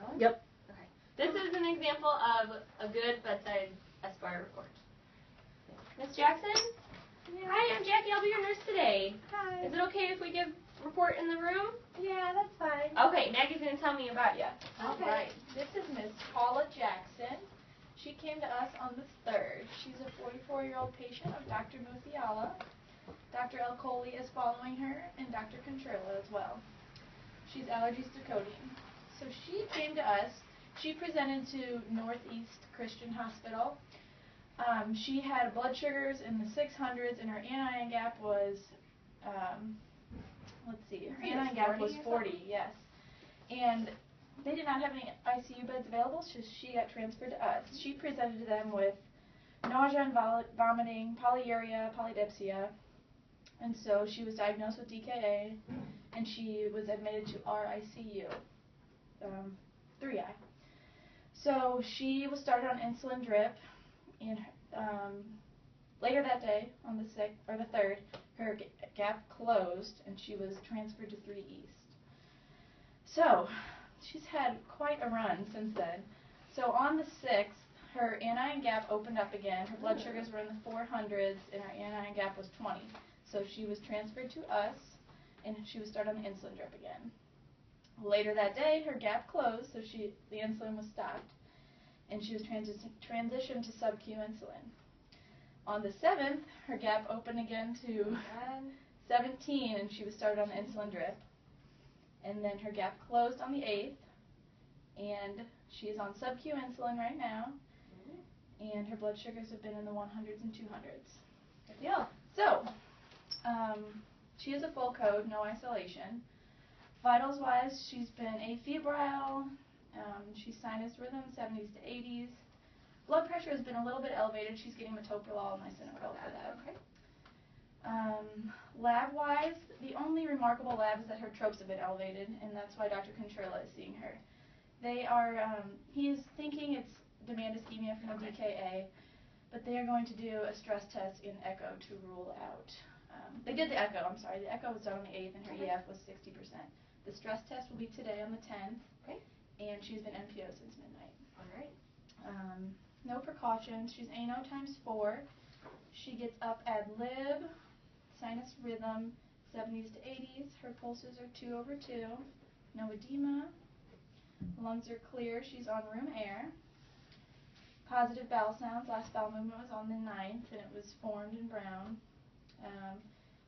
going? Yep. Okay. This is an example of a good bedside Esquire report. Miss Jackson? Yeah. Hi, I'm Jackie. I'll be your nurse today. Hi. Is it okay if we give report in the room? Yeah, that's fine. Okay, Maggie's going to tell me about you. Okay. All right. This is Miss Paula Jackson. She came to us on the 3rd. She's a 44-year-old patient of Dr. Musiala. Dr. El Coley is following her, and Dr. Contrilla as well. She's allergies to codeine. So she came to us. She presented to Northeast Christian Hospital. She had blood sugars in the 600s, and her anion gap was, let's see, her anion gap was 40, yes. And they did not have any ICU beds available, so she got transferred to us. She presented to them with nausea and vomiting, polyuria, polydipsia, and so she was diagnosed with DKA, and she was admitted to our ICU, 3I. So she was started on insulin drip, and later that day, on the 6th or the 3rd, her gap closed, and she was transferred to 3 East. So she's had quite a run since then. So on the 6th, her anion gap opened up again. Her blood sugars were in the 400s, and her anion gap was 20. So she was transferred to us, and she was started on the insulin drip again. Later that day, her gap closed, so the insulin was stopped, and she was transitioned to sub-Q insulin. On the 7th, her gap opened again to 17, and she was started on the insulin drip. And then her gap closed on the 8th, and she is on sub-Q insulin right now, and her blood sugars have been in the 100s and 200s. Good deal. So, she is a full code, no isolation. Vitals-wise, she's been afebrile, she's sinus rhythm, 70s to 80s. Blood pressure has been a little bit elevated. She's getting metoprolol and lisinopril for that. Okay. Lab-wise, the only remarkable lab is that her tropes have been elevated, and that's why Dr. Contrilla is seeing her. They are, he's thinking it's demand ischemia from the DKA, but they are going to do a stress test in echo to rule out. They did the echo, I'm sorry. The echo was done on the 8th, and her EF was 60%. The stress test will be today on the 10th, and she's been NPO since midnight. All right. No precautions. She's ANO times 4. She gets up ad lib, sinus rhythm, 70s to 80s. Her pulses are 2/2. No edema. Lungs are clear. She's on room air. Positive bowel sounds. Last bowel movement was on the 9th, and it was formed in brown.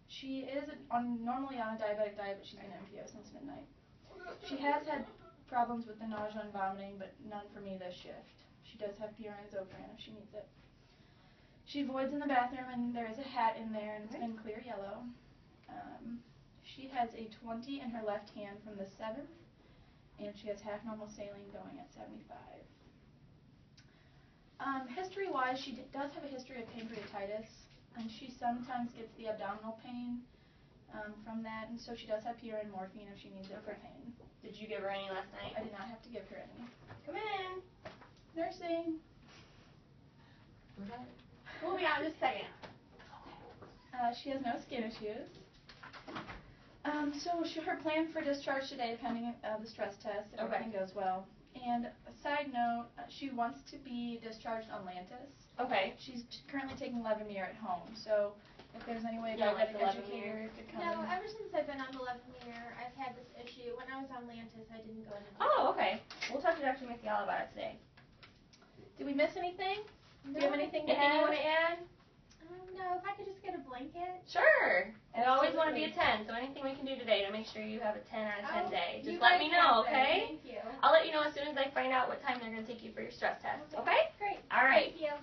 She is normally on a diabetic diet, but she's been NPO since midnight. She has had problems with the nausea and vomiting, but none for me this shift. She does have PRN Zofran if she needs it. She voids in the bathroom, and there is a hat in there, and it's been clear yellow. She has a 20 in her left hand from the 7th, and she has half normal saline going at 75. History-wise, she does have a history of pancreatitis, and she sometimes gets the abdominal pain from that, and so she does have PRN morphine if she needs it for pain. Did you give her any last night? I did not have to give her any. Come in. Nursing. We'll be out in just a second. She has no skin issues. So her plan for discharge today, pending the stress test, if everything goes well. And a side note, she wants to be discharged on Lantus. Okay. She's currently taking Levemir at home, so if there's any way a Yeah, like diabetic the educator could come. No, ever since I've been on the Levemir, I've had this issue. When I was on Lantus, I didn't go into Oh, okay. We'll talk to Dr. Musiala about it today. Did we miss anything? No. Do you have anything to Anything add? you want to add? No, if I could just get a blanket. Sure. I always want to be a 10, so anything we can do today to make sure you have a 10 out of 10 day. Just let me know, okay? Thank you. I'll let you know as soon as I find out what time they're going to take you for your stress test, okay? Great. All right. Thank you.